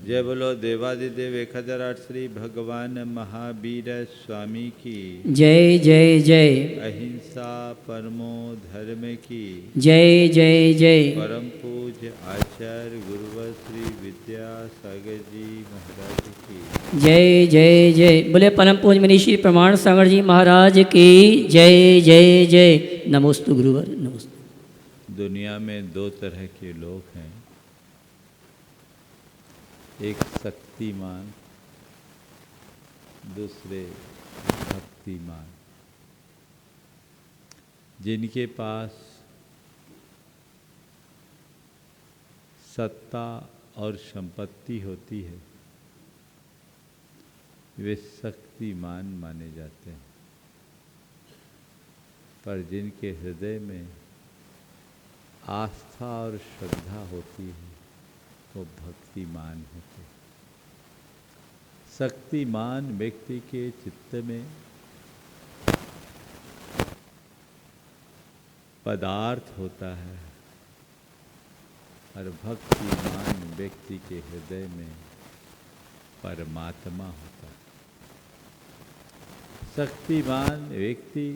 जय बोलो देवादिदेव 1008 श्री भगवान महावीर स्वामी की जय जय जय। अहिंसा परमो धर्म की जय जय जय। परम पूज्य आचार्य गुरुवर श्री विद्यासागर जी महाराज की जय जय जय। बोले परम पूज्य मुनि श्री प्रमाण सागर जी महाराज की जय जय जय। नमोस्तु गुरुवर नमोस्तु। दुनिया में दो तरह के लोग हैं, एक शक्तिमान, दूसरे भक्तिमान। जिनके पास सत्ता और संपत्ति होती है वे शक्तिमान माने जाते हैं, पर जिनके हृदय में आस्था और श्रद्धा होती है वो भक्तिमान होते हैं। शक्तिमान व्यक्ति के चित्त में पदार्थ होता है और भक्तिमान व्यक्ति के हृदय में परमात्मा होता है। शक्तिमान व्यक्ति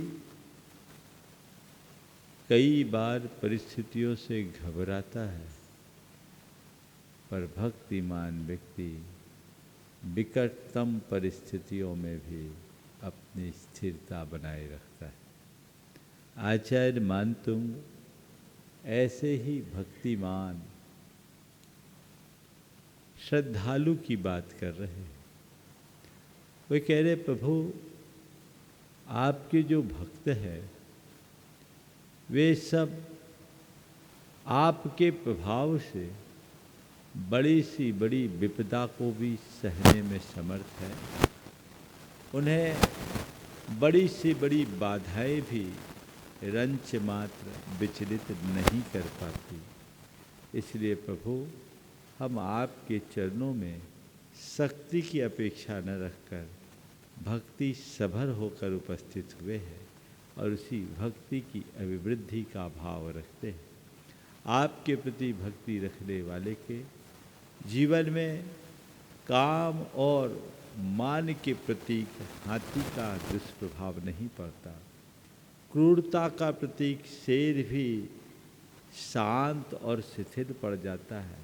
कई बार परिस्थितियों से घबराता है, पर भक्तिमान व्यक्ति विकटतम परिस्थितियों में भी अपनी स्थिरता बनाए रखता है। आचार्य मानतुंग ऐसे ही भक्तिमान श्रद्धालु की बात कर रहे हैं। वे कह रहे प्रभु आपके जो भक्त हैं वे सब आपके प्रभाव से बड़ी सी बड़ी विपदा को भी सहने में समर्थ है। उन्हें बड़ी से बड़ी बाधाएं भी रंच मात्र विचलित नहीं कर पाती। इसलिए प्रभु हम आपके चरणों में शक्ति की अपेक्षा न रखकर भक्ति सभर होकर उपस्थित हुए हैं और उसी भक्ति की अभिवृद्धि का भाव रखते हैं। आपके प्रति भक्ति रखने वाले के जीवन में काम और मान के प्रतीक हाथी का दुष्प्रभाव नहीं पड़ता। क्रूरता का प्रतीक शेर भी शांत और शिथिल पड़ जाता है।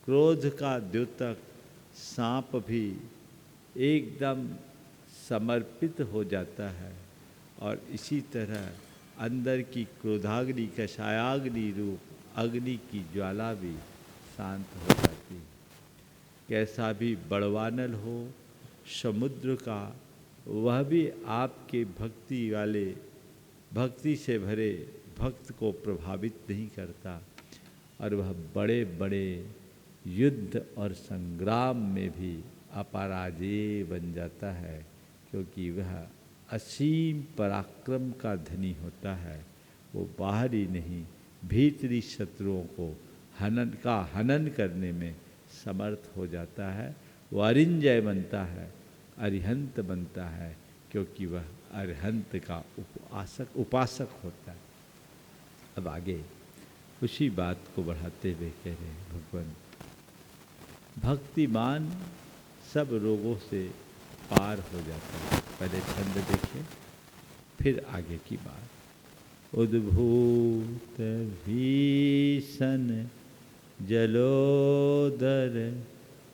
क्रोध का द्योतक सांप भी एकदम समर्पित हो जाता है और इसी तरह अंदर की क्रोधाग्नि कषायाग्नि रूप अग्नि की ज्वाला भी शांत हो जाती है। कैसा भी बड़वानल हो समुद्र का, वह भी आपके भक्ति वाले भक्ति से भरे भक्त को प्रभावित नहीं करता और वह बड़े बड़े युद्ध और संग्राम में भी अपराजेय बन जाता है, क्योंकि वह असीम पराक्रम का धनी होता है। वो बाहरी नहीं भीतरी शत्रुओं को हनन करने में समर्थ हो जाता है। वो अरिंजय बनता है, अरिहंत बनता है, क्योंकि वह अरिहंत का उपासक होता है। अब आगे उसी बात को बढ़ाते हुए कह रहे हैं भगवान भक्तिमान सब रोगों से पार हो जाता है। पहले छंद देखिए फिर आगे की बात। उद्भूत भीषण जलोदर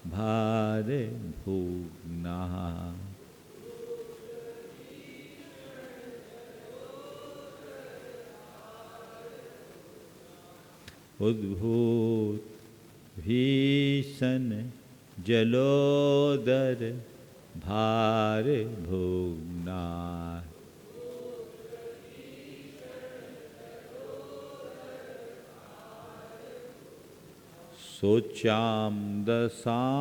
भार भूगना। उद्भूत भीषण जलोदर भार भोगना। शोचाम दशामुपगताश्च्युत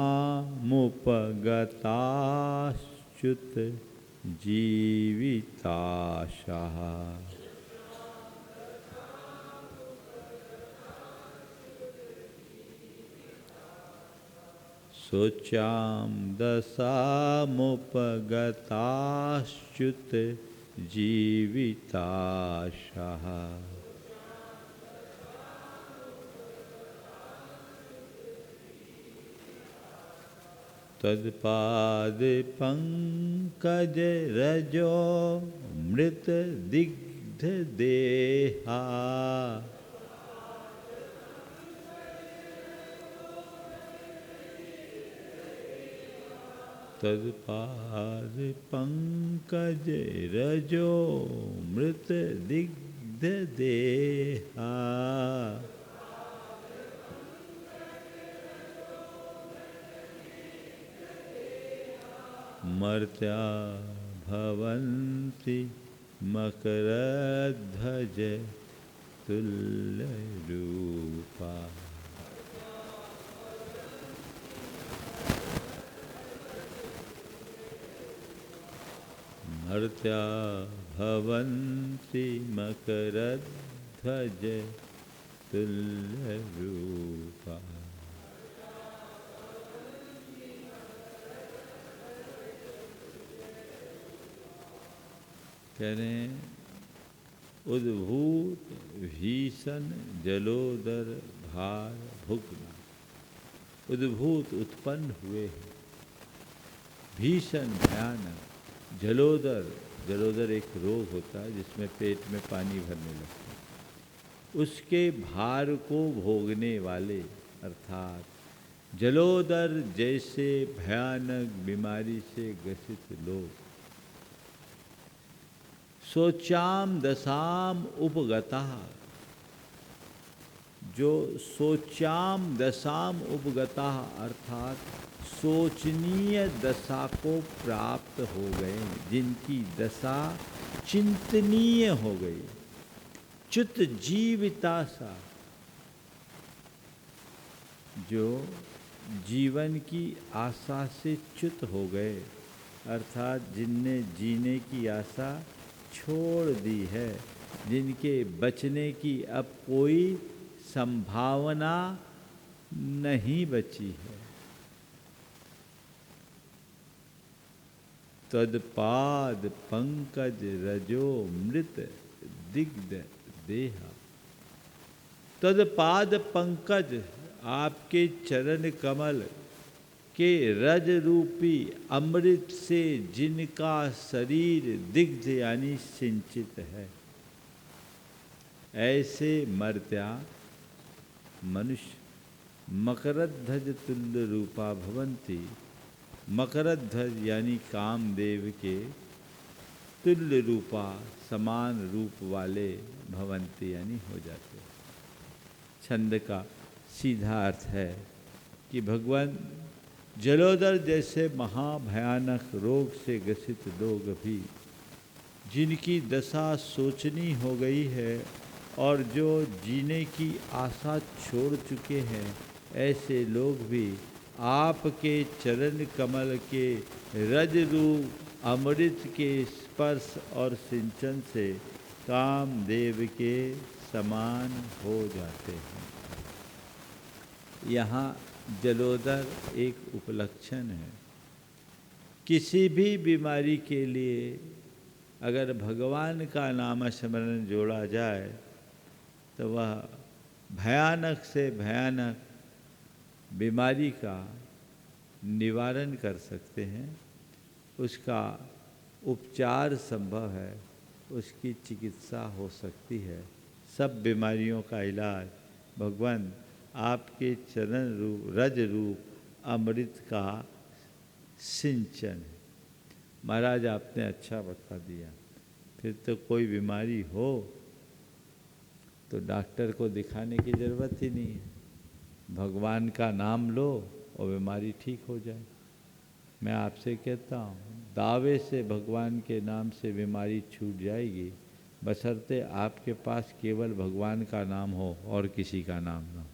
जीविताशः। शोचाम दशामुपगताश्च्युत जीविताशः। तत्पाद पंकज रजो मृत दिग्ध देहा, तत्पाद पंकज रजो मृत दिग्ध देहा, मर्त्या भवन्ति मकरध्वज तुल्यरूपा, मर्त्या भवन्ति मकरध्वज तुल्यरूपा। कह रहे हैं उद्भूत भीषण जलोदर भार भुग्न, उद्भूत उत्पन्न हुए हैं, भीषण भयानक, जलोदर, जलोदर एक रोग होता है जिसमें पेट में पानी भरने लगता है, उसके भार को भोगने वाले अर्थात जलोदर जैसे भयानक बीमारी से ग्रसित लोग, सोचाम दशाम उपगता, जो सोचाम दशाम उपगता अर्थात सोचनीय दशा को प्राप्त हो गए, जिनकी दशा चिंतनीय हो गई, च्युत जीविताशा, जो जीवन की आशा से च्युत हो गए अर्थात जिनने जीने की आशा छोड़ दी है, जिनके बचने की अब कोई संभावना नहीं बची है। तदपाद पंकज रजो मृत दिग्ध देहा, तदपाद पंकज आपके चरण कमल के रज रूपी अमृत से जिनका शरीर दिग्ध यानी सिंचित है, ऐसे मर्त्या मनुष्य मकरध्वज तुल्य रूपा भवन्ति, मकरध्वज यानी कामदेव के तुल्य रूपा समान रूप वाले भवन्ति यानी हो जाते। छंद का सीधा अर्थ है कि भगवान जलोदर जैसे महाभयानक रोग से ग्रसित लोग भी, जिनकी दशा सोचनी हो गई है और जो जीने की आशा छोड़ चुके हैं, ऐसे लोग भी आपके चरण कमल के रज रूप अमृत के स्पर्श और सिंचन से कामदेव के समान हो जाते हैं। यहाँ जलोदर एक उपलक्षण है। किसी भी बीमारी के लिए अगर भगवान का नाम स्मरण जोड़ा जाए तो वह भयानक से भयानक बीमारी का निवारण कर सकते हैं, उसका उपचार संभव है, उसकी चिकित्सा हो सकती है। सब बीमारियों का इलाज भगवान आपके चरण रूप रज रूप अमृत का सिंचन है। महाराज आपने अच्छा बता दिया। फिर तो कोई बीमारी हो तो डॉक्टर को दिखाने की ज़रूरत ही नहीं है, भगवान का नाम लो और बीमारी ठीक हो जाए। मैं आपसे कहता हूँ दावे से भगवान के नाम से बीमारी छूट जाएगी, बशर्ते आपके पास केवल भगवान का नाम हो और किसी का नाम ना हो।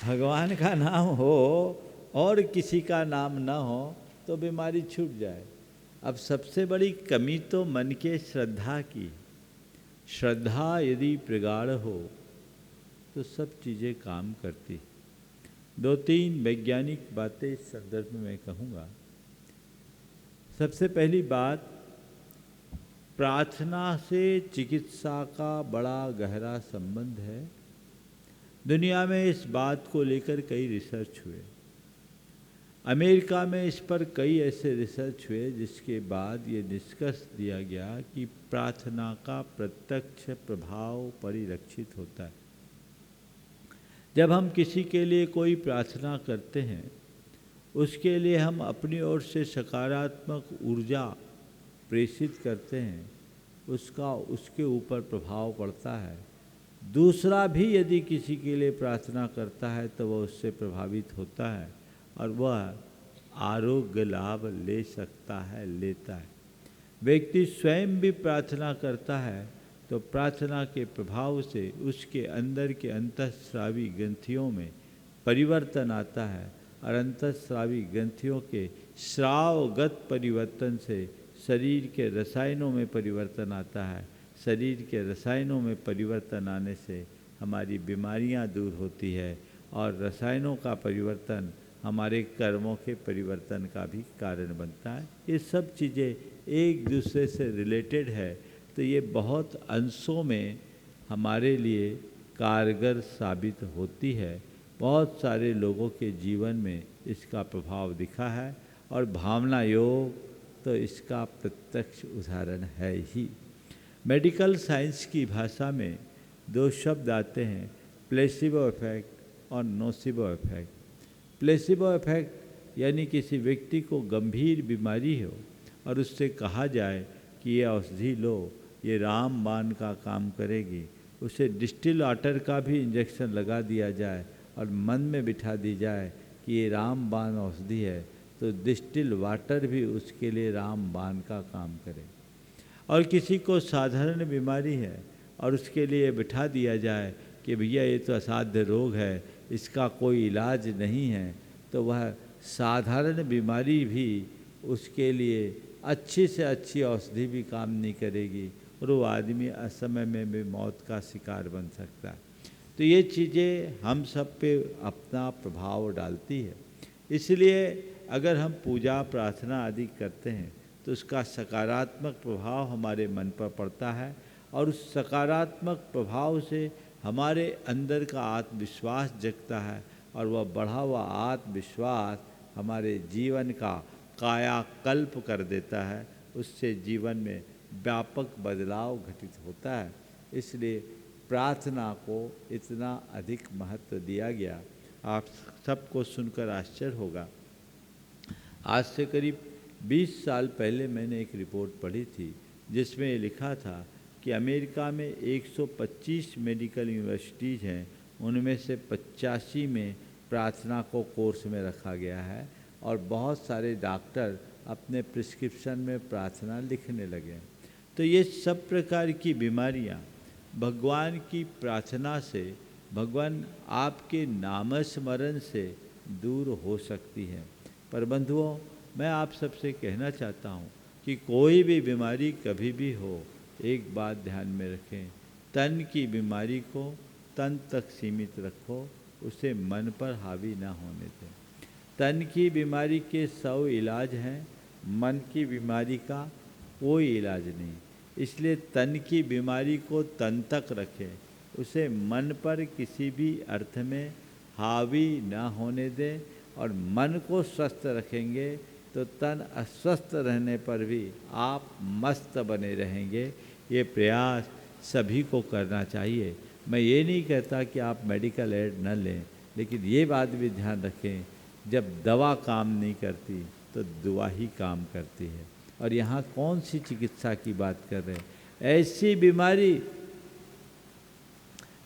भगवान का नाम हो और किसी का नाम ना हो तो बीमारी छूट जाए। अब सबसे बड़ी कमी तो मन के श्रद्धा की। श्रद्धा यदि प्रगाढ़ हो तो सब चीज़ें काम करती। दो तीन वैज्ञानिक बातें इस संदर्भ में कहूँगा। सबसे पहली बात, प्रार्थना से चिकित्सा का बड़ा गहरा संबंध है। दुनिया में इस बात को लेकर कई रिसर्च हुए। अमेरिका में इस पर कई ऐसे रिसर्च हुए जिसके बाद ये निष्कर्ष दिया गया कि प्रार्थना का प्रत्यक्ष प्रभाव परिलक्षित होता है। जब हम किसी के लिए कोई प्रार्थना करते हैं, उसके लिए हम अपनी ओर से सकारात्मक ऊर्जा प्रेषित करते हैं, उसका उसके ऊपर प्रभाव पड़ता है। दूसरा भी यदि किसी के लिए प्रार्थना करता है तो वह उससे प्रभावित होता है और वह आरोग्य लाभ ले सकता है, लेता है। व्यक्ति स्वयं भी प्रार्थना करता है तो प्रार्थना के प्रभाव से उसके अंदर के अंतःस्रावी ग्रंथियों में परिवर्तन आता है और अंतःस्रावी ग्रंथियों के स्रावगत परिवर्तन से शरीर के रसायनों में परिवर्तन आता है। शरीर के रसायनों में परिवर्तन आने से हमारी बीमारियां दूर होती है और रसायनों का परिवर्तन हमारे कर्मों के परिवर्तन का भी कारण बनता है। ये सब चीज़ें एक दूसरे से रिलेटेड है, तो ये बहुत अंशों में हमारे लिए कारगर साबित होती है। बहुत सारे लोगों के जीवन में इसका प्रभाव दिखा है और भावना योग तो इसका प्रत्यक्ष उदाहरण है ही। मेडिकल साइंस की भाषा में दो शब्द आते हैं, प्लेसिबो इफेक्ट और नोसिबो इफेक्ट। प्लेसिबो इफेक्ट यानी किसी व्यक्ति को गंभीर बीमारी हो और उससे कहा जाए कि ये औषधि लो, ये रामबाण का काम करेगी, उसे डिस्टिल वाटर का भी इंजेक्शन लगा दिया जाए और मन में बिठा दी जाए कि ये रामबाण औषधि है, तो डिस्टिल वाटर भी उसके लिए रामबाण का काम करे। और किसी को साधारण बीमारी है और उसके लिए बिठा दिया जाए कि भैया ये तो असाध्य रोग है, इसका कोई इलाज नहीं है, तो वह साधारण बीमारी भी उसके लिए अच्छी से अच्छी औषधि भी काम नहीं करेगी और वो आदमी असमय में भी मौत का शिकार बन सकता है। तो ये चीज़ें हम सब पे अपना प्रभाव डालती है। इसलिए अगर हम पूजा प्रार्थना आदि करते हैं तो उसका सकारात्मक प्रभाव हमारे मन पर पड़ता है और उस सकारात्मक प्रभाव से हमारे अंदर का आत्मविश्वास जगता है और वह बढ़ा हुआ आत्मविश्वास हमारे जीवन का कायाकल्प कर देता है। उससे जीवन में व्यापक बदलाव घटित होता है। इसलिए प्रार्थना को इतना अधिक महत्व दिया गया। आप सबको सुनकर आश्चर्य होगा, आज से करीब 20 साल पहले मैंने एक रिपोर्ट पढ़ी थी जिसमें ये लिखा था कि अमेरिका में 125 मेडिकल यूनिवर्सिटीज़ हैं, उनमें से 85 में प्रार्थना को कोर्स में रखा गया है और बहुत सारे डॉक्टर अपने प्रिस्क्रिप्शन में प्रार्थना लिखने लगे। तो ये सब प्रकार की बीमारियां भगवान की प्रार्थना से, भगवान आपके नामस्मरण से दूर हो सकती है। पर बंधुओं, मैं आप सबसे कहना चाहता हूँ कि कोई भी बीमारी कभी भी हो, एक बात ध्यान में रखें, तन की बीमारी को तन तक सीमित रखो, उसे मन पर हावी ना होने दें। तन की बीमारी के 100 इलाज हैं, मन की बीमारी का कोई इलाज नहीं। इसलिए तन की बीमारी को तन तक रखें, उसे मन पर किसी भी अर्थ में हावी ना होने दें और मन को स्वस्थ रखेंगे तो तन अस्वस्थ रहने पर भी आप मस्त बने रहेंगे। ये प्रयास सभी को करना चाहिए। मैं ये नहीं कहता कि आप मेडिकल एड न लें, लेकिन ये बात भी ध्यान रखें, जब दवा काम नहीं करती तो दुआ ही काम करती है। और यहाँ कौन सी चिकित्सा की बात कर रहे हैं? ऐसी बीमारी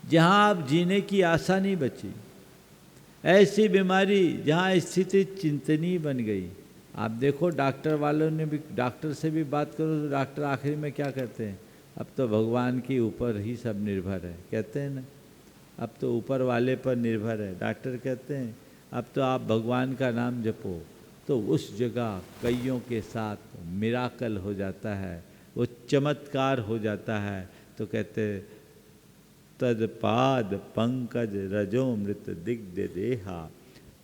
जहाँ आप जीने की आशा नहीं बची, ऐसी बीमारी जहाँ स्थिति चिंतनीय बन गई। आप देखो, डॉक्टर वालों ने भी, डॉक्टर से भी बात करो तो डॉक्टर आखिरी में क्या कहते हैं? अब तो भगवान के ऊपर ही सब निर्भर है, कहते हैं ना, अब तो ऊपर वाले पर निर्भर है। डॉक्टर कहते हैं अब तो आप भगवान का नाम जपो, तो उस जगह कईयों के साथ मिराकल हो जाता है, वो चमत्कार हो जाता है। तो कहते तदपाद पंकज रजोमृत दिग्ध देहा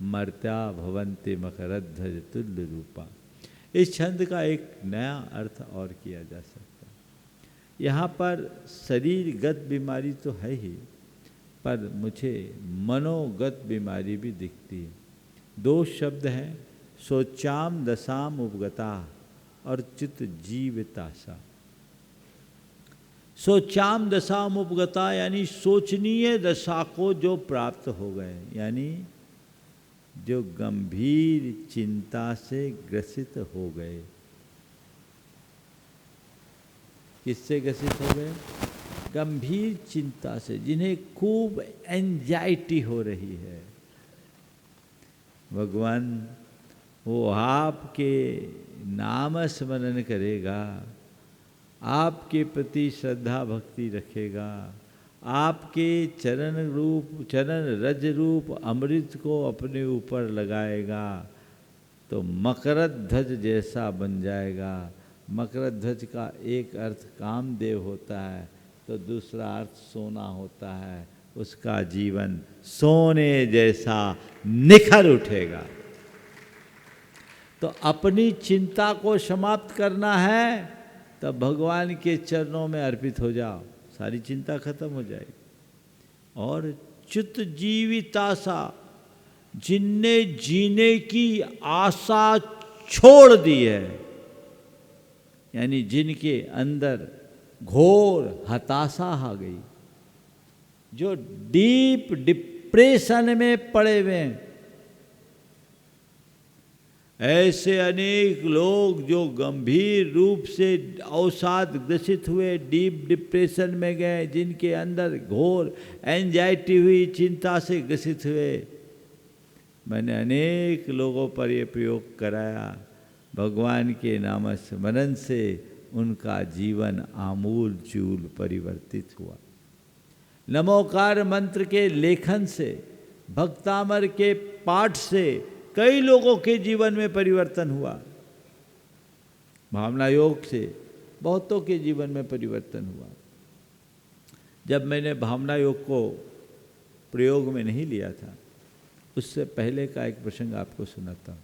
मर्त्या भवन्ति मकरध्वज तुल्य रूपा। इस छंद का एक नया अर्थ और किया जा सकता है। यहाँ पर शरीरगत बीमारी तो है ही, पर मुझे मनोगत बीमारी भी दिखती है। दो शब्द हैं, सोचाम दशाम उपगता और चित्त जीवितासा। सोचाम दशाम उपगता यानी सोचनीय दशा को जो प्राप्त हो गए, यानी जो गंभीर चिंता से ग्रसित हो गए। किससे ग्रसित हो गए? गंभीर चिंता से, जिन्हें खूब एंजाइटी हो रही है। भगवान वो आपके नाम स्मरण करेगा, आपके प्रति श्रद्धा भक्ति रखेगा, आपके चरण रज रूप अमृत को अपने ऊपर लगाएगा तो मकरध्वज जैसा बन जाएगा। मकरध्वज का एक अर्थ कामदेव होता है तो दूसरा अर्थ सोना होता है। उसका जीवन सोने जैसा निखर उठेगा। तो अपनी चिंता को समाप्त करना है तब भगवान के चरणों में अर्पित हो जाओ, सारी चिंता खत्म हो जाएगी। और चित्त जीवितासा, जिनने जीने की आशा छोड़ दी है, यानी जिनके अंदर घोर हताशा आ गई, जो डीप डिप्रेशन में पड़े हुए हैं। ऐसे अनेक लोग जो गंभीर रूप से अवसाद ग्रसित हुए, डीप डिप्रेशन में गए, जिनके अंदर घोर एंजाइटी हुई, चिंता से ग्रसित हुए। मैंने अनेक लोगों पर यह प्रयोग कराया। भगवान के नाम स्मरण से उनका जीवन आमूल चूल परिवर्तित हुआ। नमोकार मंत्र के लेखन से, भक्तामर के पाठ से कई लोगों के जीवन में परिवर्तन हुआ। भावना योग से बहुतों के जीवन में परिवर्तन हुआ। जब मैंने भावना योग को प्रयोग में नहीं लिया था, उससे पहले का एक प्रसंग आपको सुनाता हूँ।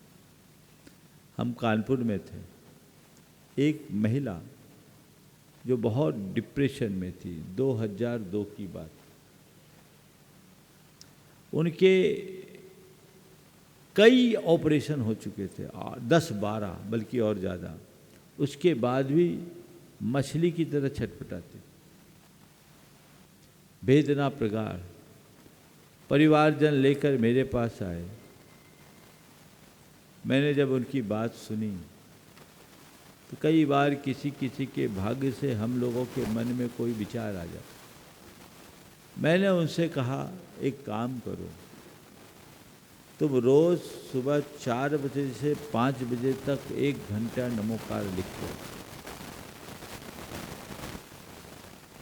हम कानपुर में थे। एक महिला जो बहुत डिप्रेशन में थी, 2002 की बात, उनके कई ऑपरेशन हो चुके थे, 10-12 बल्कि और ज़्यादा। उसके बाद भी मछली की तरह छटपटाती, वेदना प्रगाढ़। परिवारजन लेकर मेरे पास आए। मैंने जब उनकी बात सुनी तो कई बार किसी किसी के भाग्य से हम लोगों के मन में कोई विचार आ जाता। मैंने उनसे कहा, एक काम करो, तुम रोज़ सुबह 4 बजे से 5 बजे तक 1 घंटा नमोकार लिखो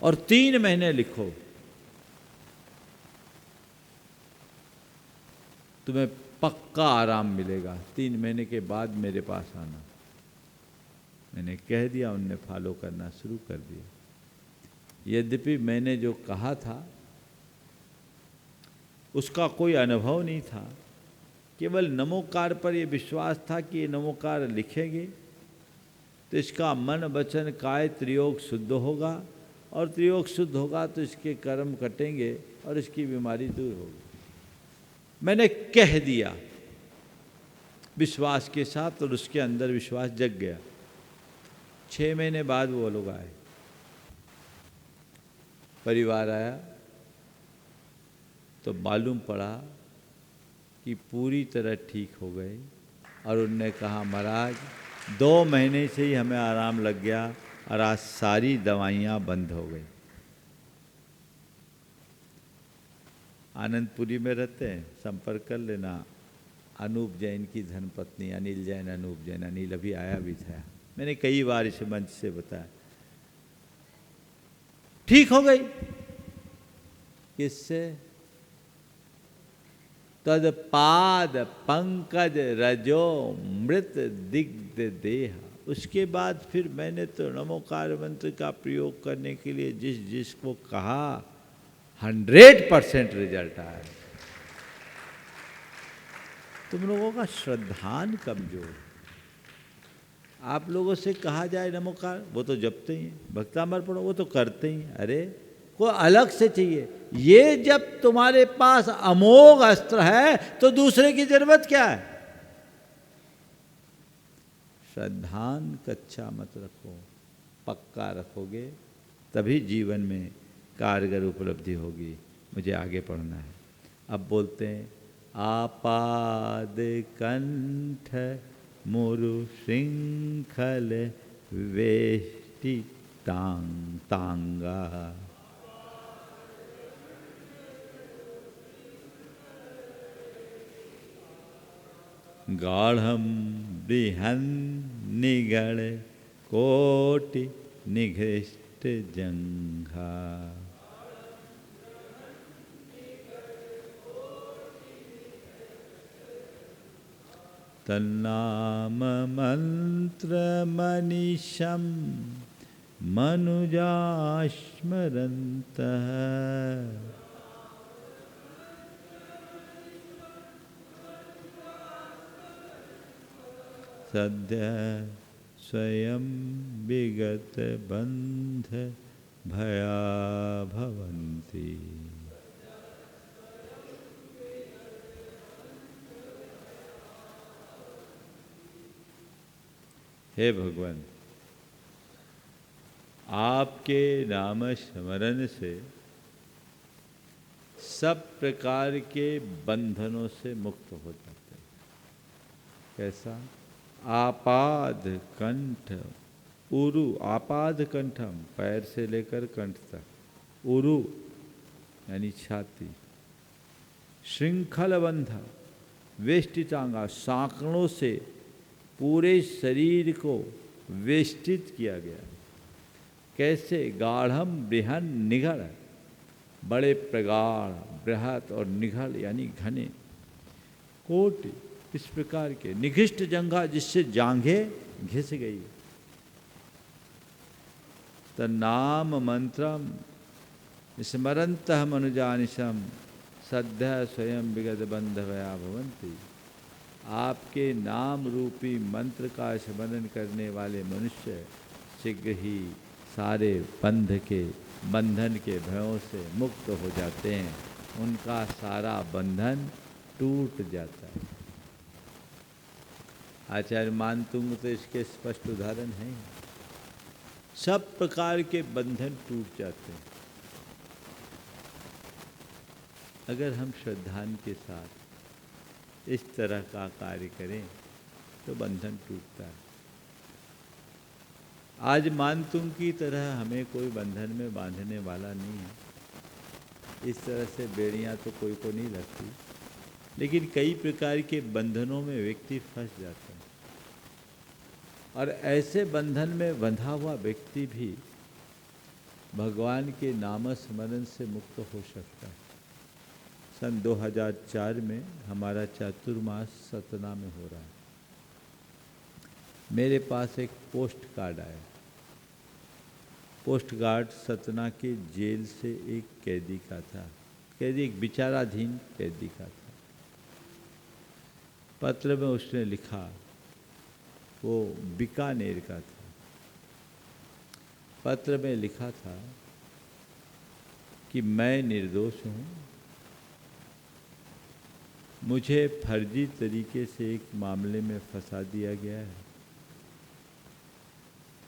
और 3 महीने लिखो, तुम्हें पक्का आराम मिलेगा। 3 महीने के बाद मेरे पास आना। मैंने कह दिया, उनने फॉलो करना शुरू कर दिया। यद्यपि मैंने जो कहा था उसका कोई अनुभव नहीं था, केवल नमोकार पर यह विश्वास था कि ये नमोकार लिखेंगे तो इसका मन वचन काय त्रियोग शुद्ध होगा, और त्रियोग शुद्ध होगा तो इसके कर्म कटेंगे और इसकी बीमारी दूर होगी। मैंने कह दिया विश्वास के साथ, और उसके अंदर विश्वास जग गया। 6 महीने बाद वो लोग आए, परिवार आया तो मालूम पड़ा कि पूरी तरह ठीक हो गए। और उनने कहा, महाराज 2 महीने से ही हमें आराम लग गया और आज सारी दवाइयाँ बंद हो गई। आनंदपुरी में रहते हैं, संपर्क कर लेना। अनूप जैन की धर्मपत्नी अनिल जैन, अनूप जैन, अनिल अभी आया भी था। मैंने कई बार इस मंच से बताया, ठीक हो गई। किससे? तद पाद पंकज रजो मृत दिग्ध देह। उसके बाद फिर मैंने तो नमोकार मंत्र का प्रयोग करने के लिए जिसको कहा, 100% रिजल्ट आया। तुम लोगों का श्रद्धान कमजोर। आप लोगों से कहा जाए नमोकार, वो तो जपते ही हैं। भक्तामर पढ़ो, वो तो करते ही हैं। अरे कोई अलग से चाहिए। ये जब तुम्हारे पास अमोघ अस्त्र है तो दूसरे की जरूरत क्या है? श्रद्धान कच्चा मत रखो, पक्का रखोगे तभी जीवन में कारगर उपलब्धि होगी। मुझे आगे पढ़ना है। अब बोलते हैं, आपाद कंठ मुरु श्रृंखल वेष्टि तांगा, गाढ़म बृहन्निगण कोटि निघृष्ट जंघा, तन्नाम मंत्र मनीषम मनुजास्मरन्तः, सद्य स्वयं विगत बंध भया भवन्ति। हे भगवान, आपके नाम स्मरण से सब प्रकार के बंधनों से मुक्त हो जाते हैं। कैसा? आपाद कंठ उरु, आपाद कंठम पैर से लेकर कंठ तक, उरु यानी छाती, श्रृंखल बंध वेष्टितांगा सांकड़ों से पूरे शरीर को वेष्टित किया गया। कैसे? गाढ़म बृहन निगढ़, बड़े प्रगाढ़, बृहत और निगढ़ यानी घने, कोटि इस प्रकार के, निघिष्ट जंघा जिससे जांघे घिस गई। तन्नाम मंत्रम स्मरन्तः मनुजानिशम सद्य स्वयं विगत बंध भया भवन्ति। आपके नाम रूपी मंत्र का स्मरण करने वाले मनुष्य शीघ्र ही सारे बंधन के भयों से मुक्त हो जाते हैं। उनका सारा बंधन टूट जाता है। आचार्य मानतुंग तो इसके स्पष्ट उदाहरण हैं। सब प्रकार के बंधन टूट जाते हैं अगर हम श्रद्धान के साथ इस तरह का कार्य करें तो बंधन टूटता है। आज मानतुंग की तरह हमें कोई बंधन में बांधने वाला नहीं है। इस तरह से बेड़ियां तो कोई को नहीं लगती, लेकिन कई प्रकार के बंधनों में व्यक्ति फंस जाता है और ऐसे बंधन में बंधा हुआ व्यक्ति भी भगवान के नाम स्मरण से मुक्त हो सकता है। सन 2004 में हमारा चातुर्मास सतना में हो रहा है। मेरे पास एक पोस्ट कार्ड आया। पोस्ट कार्ड सतना के जेल से एक कैदी का था। कैदी, एक विचाराधीन कैदी का था। पत्र में उसने लिखा, वो बीकानेर का था। पत्र में लिखा था कि मैं निर्दोष हूँ, मुझे फर्जी तरीके से एक मामले में फंसा दिया गया है,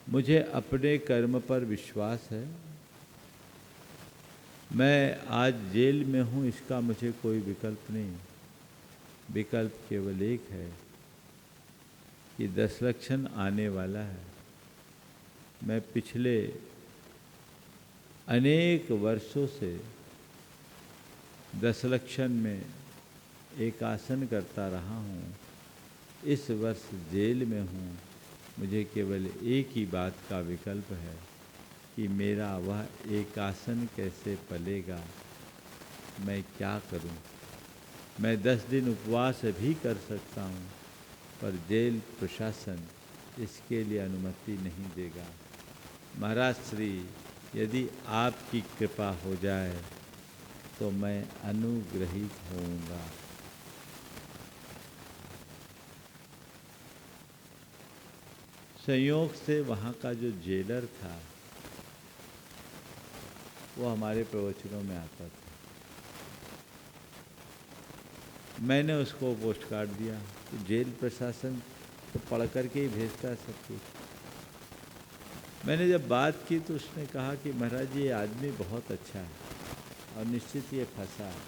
मुझे अपने कर्म पर विश्वास है, मैं आज जेल में हूँ, इसका मुझे कोई विकल्प नहीं। विकल्प केवल एक है कि दशलक्षण आने वाला है। मैं पिछले अनेक वर्षों से दशलक्षण में एक आसन करता रहा हूँ। इस वर्ष जेल में हूँ। मुझे केवल एक ही बात का विकल्प है कि मेरा वह एक आसन कैसे पलेगा, मैं क्या करूँ। मैं 10 दिन उपवास भी कर सकता हूँ, पर जेल प्रशासन इसके लिए अनुमति नहीं देगा। महाराज श्री, यदि आपकी कृपा हो जाए तो मैं अनुग्रहित होऊंगा। संयोग से वहाँ का जो जेलर था वो हमारे प्रवचनों में आता था। मैंने उसको पोस्ट कार्ड दिया कि जेल प्रशासन तो पढ़ करके ही भेजता है सब कुछ। मैंने जब बात की तो उसने कहा कि महाराज ये आदमी बहुत अच्छा है और निश्चित ये फंसा है।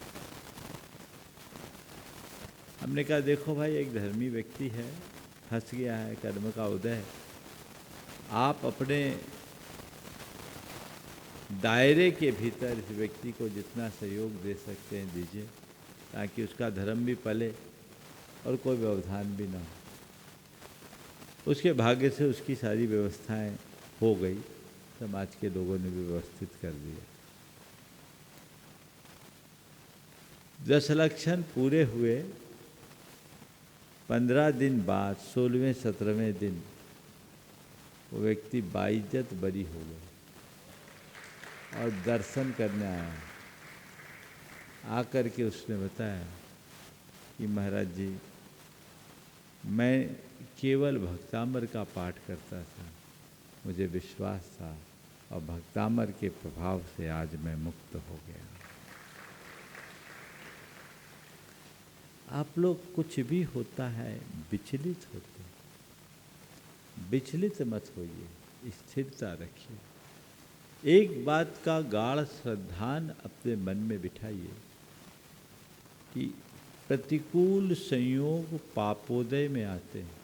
हमने कहा देखो भाई, एक धर्मी व्यक्ति है, फंस गया है, कर्म का उदय है, आप अपने दायरे के भीतर इस व्यक्ति को जितना सहयोग दे सकते हैं दीजिए, ताकि उसका धर्म भी पले और कोई व्यवधान भी ना हो। उसके भाग्य से उसकी सारी व्यवस्थाएं हो गई, समाज के लोगों ने भी व्यवस्थित कर दिया। 10 लक्षण पूरे हुए, 15 दिन बाद 16वें 17वें दिन वो व्यक्ति बाइज्जत बरी हो गया और दर्शन करने आया। आकर के उसने बताया कि महाराज जी, मैं केवल भक्तामर का पाठ करता था, मुझे विश्वास था और भक्तामर के प्रभाव से आज मैं मुक्त हो गया। आप लोग कुछ भी होता है विचलित होते, विचलित मत होइए, स्थिरता रखिए। एक बात का गाढ़ श्रद्धान अपने मन में बिठाइए कि प्रतिकूल संयोग पापोदय में आते हैं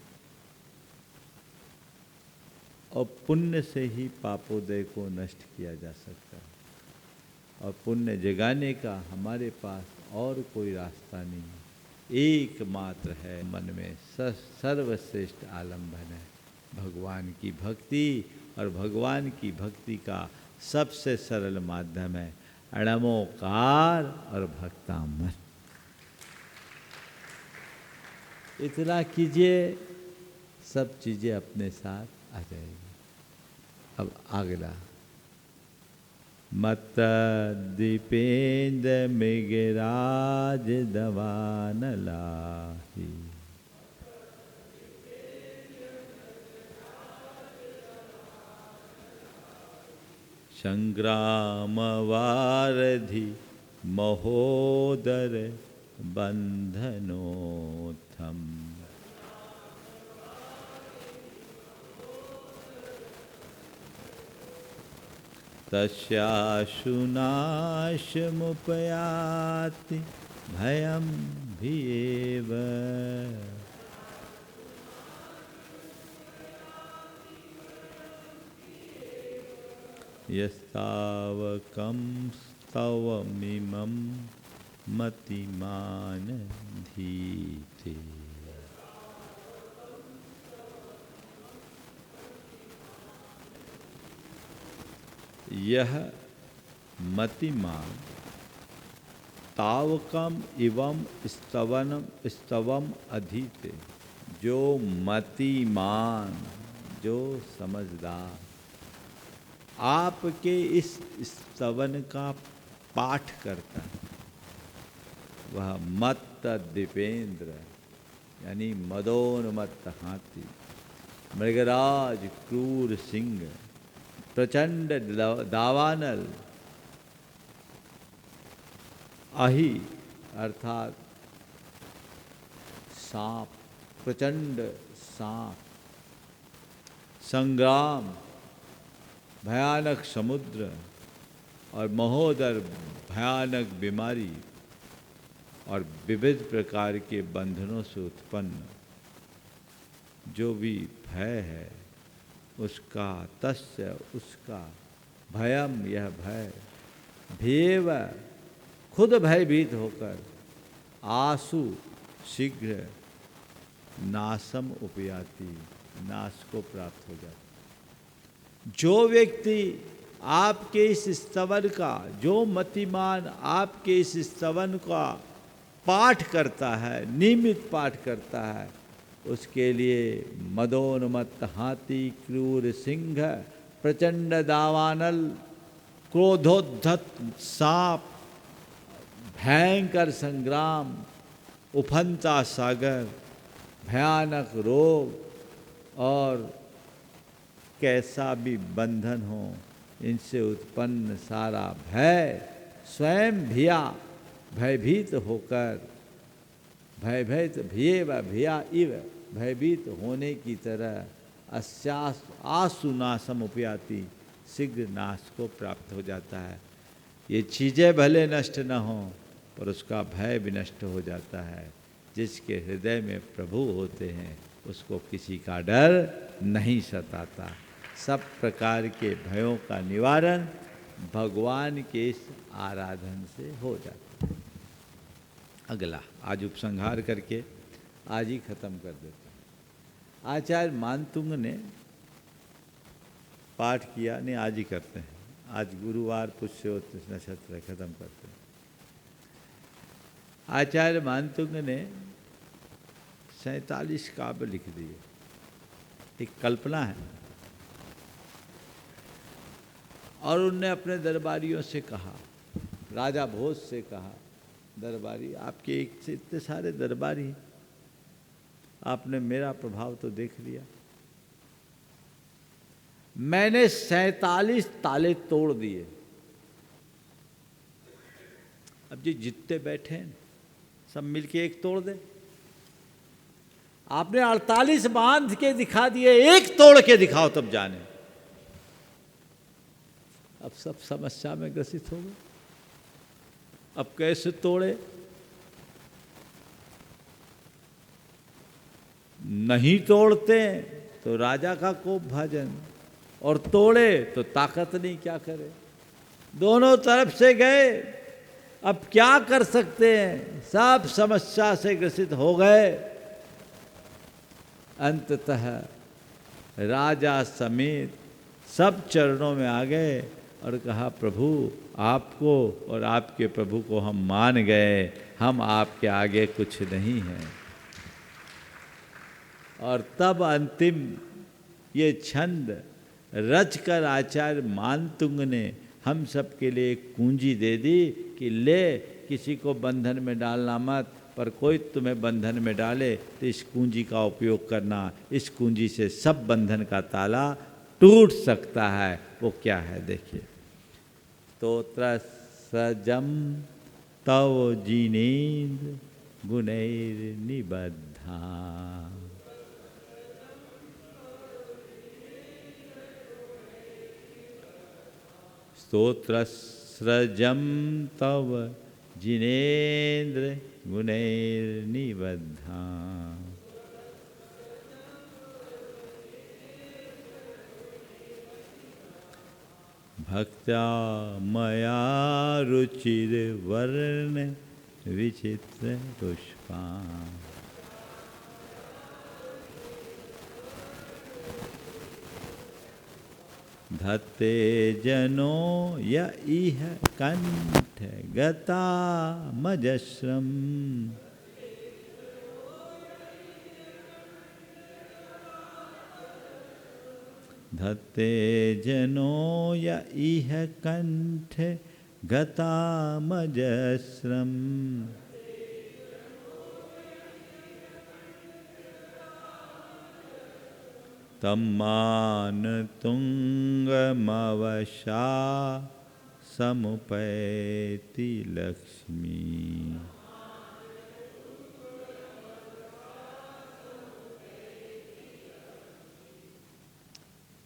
और पुण्य से ही पापोदय को नष्ट किया जा सकता है। और पुण्य जगाने का हमारे पास और कोई रास्ता नहीं है, एकमात्र है मन में सर्वश्रेष्ठ आलम्बन है भगवान की भक्ति। और भगवान की भक्ति का सबसे सरल माध्यम है अणमोकार और भक्तामर। इतना कीजिए, सब चीजें अपने साथ आ जाएगी। अब अगला, मत दीपेंद्र मृगराज दवान लाही, संग्राम वारधि महोदर बंधनोत्थम, तस्याशुनाशमुपयाति भयं भीव, यस्तावकं स्तवमिमं मतिमान धीते। यह मतिमान तावकम इवम स्तवम अधीते, जो मतिमान, जो समझदार आपके इस स्तवन का पाठ करता है, वह मत्त दीपेंद्र यानी मदोन्मत्त हाथी, मृगराज क्रूर सिंह, प्रचंड दावानल, अहि अर्थात सांप, प्रचंड सांप, संग्राम भयानक समुद्र और महोदर भयानक बीमारी और विविध प्रकार के बंधनों से उत्पन्न जो भी भय है उसका, तस्य उसका, भयम यह भय, भेव खुद भयभीत होकर, आसु शीघ्र, नासम उपयाति नाश को प्राप्त हो जाता। जो व्यक्ति आपके इस स्तवन का, जो मतिमान आपके इस स्तवन का पाठ करता है, नियमित पाठ करता है, उसके लिए मदोन्मत्त हाथी, क्रूर सिंह, प्रचंड दावानल, क्रोधोद्धत सांप, भयंकर संग्राम, उफनता सागर, भयानक रोग और कैसा भी बंधन हो, इनसे उत्पन्न सारा भय स्वयं भिया भयभीत होकर, भयभीत भिये व भिया इव, भयभीत होने की तरह अस्यास आसुनाशम उपयाति, शीघ्र नाश को प्राप्त हो जाता है। ये चीज़ें भले नष्ट न हों पर उसका भय भी नष्ट हो जाता है। जिसके हृदय में प्रभु होते हैं उसको किसी का डर नहीं सताता। सब प्रकार के भयों का निवारण भगवान के इस आराधन से हो जाता है। अगला आज उपसंहार करके आज ही खत्म कर देते हैं। आचार्य मानतुंग ने पाठ किया, नहीं आज ही करते हैं, आज गुरुवार पुष्योत नक्षत्र खत्म करते हैं। आचार्य मानतुंग ने 47 काव्य लिख दिए। एक कल्पना है, और उनने अपने दरबारियों से कहा, राजा भोज से कहा, दरबारी आपके एक से इतने सारे दरबारी, आपने मेरा प्रभाव तो देख लिया। मैंने 47 ताले तोड़ दिए। अब जी जितने बैठे हैं सब मिलके एक तोड़ दे। आपने 48 बांध के दिखा दिए, एक तोड़ के दिखाओ तब जाने। अब सब समस्या में ग्रसित हो गए। अब कैसे तोड़े? नहीं तोड़ते तो राजा का कोप भाजन, और तोड़े तो ताकत नहीं, क्या करे। दोनों तरफ से गए, अब क्या कर सकते हैं, सब समस्या से ग्रसित हो गए। अंततः राजा समेत सब चरणों में आ गए और कहा, प्रभु आपको और आपके प्रभु को हम मान गए, हम आपके आगे कुछ नहीं हैं। और तब अंतिम ये छंद रचकर आचार्य मानतुंग ने हम सब के लिए एक कुंजी दे दी कि ले, किसी को बंधन में डालना मत, पर कोई तुम्हें बंधन में डाले तो इस कुंजी का उपयोग करना। इस कुंजी से सब बंधन का ताला टूट सकता है। वो क्या है देखिए, स्तोत्र सजम तव जिनेन्द्र गुणैर निबद्धा, स्तोत्र सृजम तव जिनेन्द्र गुणैर निबद्धा, भक्त्या मया रुचिर वर्ण विचित्र पुष्पा, धत्ते जनो य इह कंठ गता मजस्रम, धत्ते जनो य इह कंठ गता मजस्रम, तम्मान तुंगमवशा समुपैति लक्ष्मी,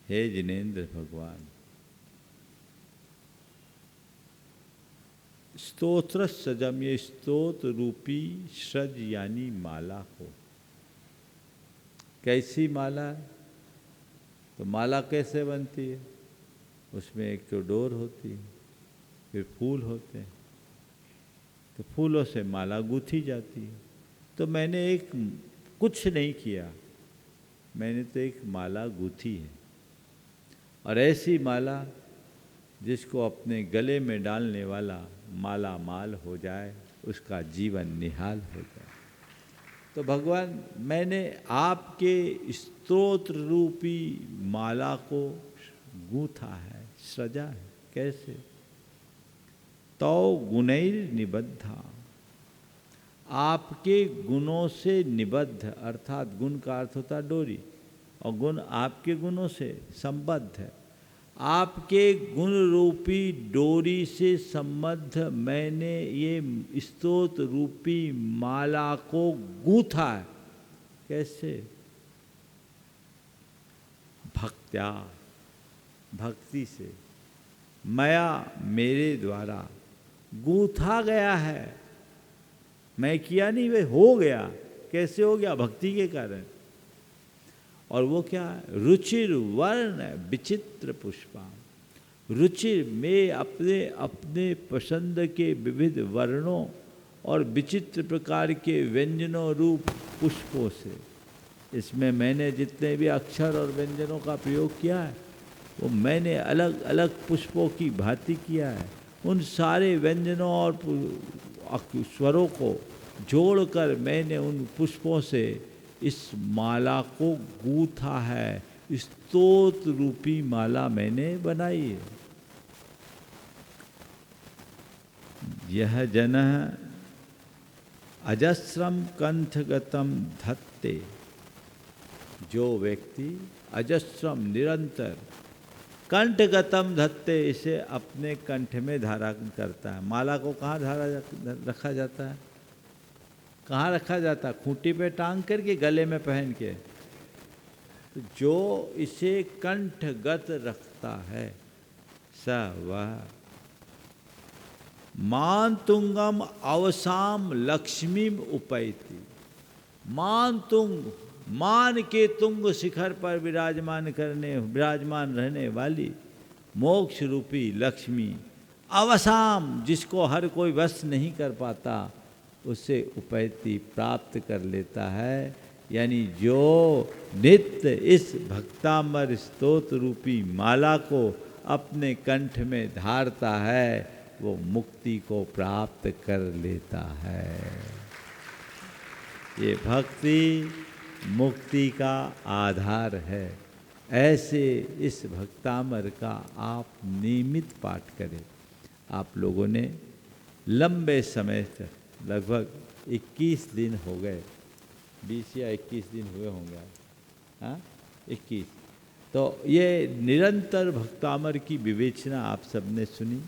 हे जिनेन्द्र भगवान, स्तोत्र सजम, ये स्तोत्र रूपी सज यानी माला हो। कैसी माला? तो माला कैसे बनती है? उसमें एक तो डोर होती है, फिर फूल होते हैं, तो फूलों से माला गूंथी जाती है। तो मैंने एक कुछ नहीं किया, मैंने तो एक माला गूंथी है। और ऐसी माला जिसको अपने गले में डालने वाला माला माल हो जाए, उसका जीवन निहाल हो जाए। तो भगवान, मैंने आपके स्तोत्र रूपी माला को गूंथा है, सजा है। कैसे? तो गुणैर निबद्धा, आपके गुणों से निबद्ध, अर्थात गुण का अर्थ होता है डोरी, और गुण आपके गुणों से संबद्ध है। आपके गुण रूपी डोरी से संबद्ध मैंने ये स्तोत्र रूपी माला को गूंथा है। कैसे? भक्त्या, भक्ति से, मया मेरे द्वारा गूंथा गया है। मैं किया नहीं, वे हो गया। कैसे हो गया? भक्ति के कारण। और वो क्या है? रुचिर वर्ण विचित्र पुष्पा। रुचिर में अपने अपने पसंद के विविध वर्णों और विचित्र प्रकार के व्यंजनों रूप पुष्पों से। इसमें मैंने जितने भी अक्षर और व्यंजनों का प्रयोग किया है वो मैंने अलग अलग पुष्पों की भांति किया है। उन सारे व्यंजनों और स्वरों को जोड़कर मैंने उन पुष्पों से इस माला को गूंथा है। स्तोत्र रूपी माला मैंने बनाई है। यह जन अजस्रम कंठगतम धत्ते। जो व्यक्ति अजस्रम निरंतर कंठगतम धत्ते, इसे अपने कंठ में धारण करता है। माला को कहाँ रखा जाता है? कहाँ रखा जाता है? खूंटी पे टांग करके, गले में पहन के। तो जो इसे कंठगत रखता है स वह मान तुंगम अवसाम लक्ष्मीम उपैति। मान तुंग, मान के तुंग शिखर पर विराजमान रहने वाली मोक्ष रूपी लक्ष्मी, अवसाम, जिसको हर कोई वश नहीं कर पाता, उसे उपैति प्राप्त कर लेता है। यानी जो नित्य इस भक्तामर स्तोत्र रूपी माला को अपने कंठ में धारता है वो मुक्ति को प्राप्त कर लेता है। ये भक्ति मुक्ति का आधार है। ऐसे इस भक्तामर का आप नियमित पाठ करें। आप लोगों ने लंबे समय तक, लगभग 21 दिन हो गए, 20 या 21 दिन हुए होंगे, हाँ 21। तो ये निरंतर भक्तामर की विवेचना आप सबने सुनी।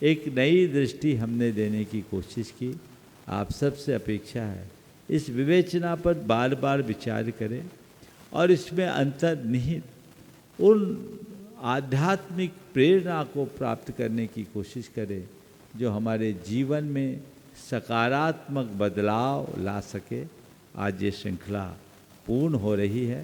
एक नई दृष्टि हमने देने की कोशिश की। आप सबसे अपेक्षा है इस विवेचना पर बार बार विचार करें और इसमें अंतर्निहित उन आध्यात्मिक प्रेरणा को प्राप्त करने की कोशिश करें जो हमारे जीवन में सकारात्मक बदलाव ला सके। आज ये श्रृंखला पूर्ण हो रही है।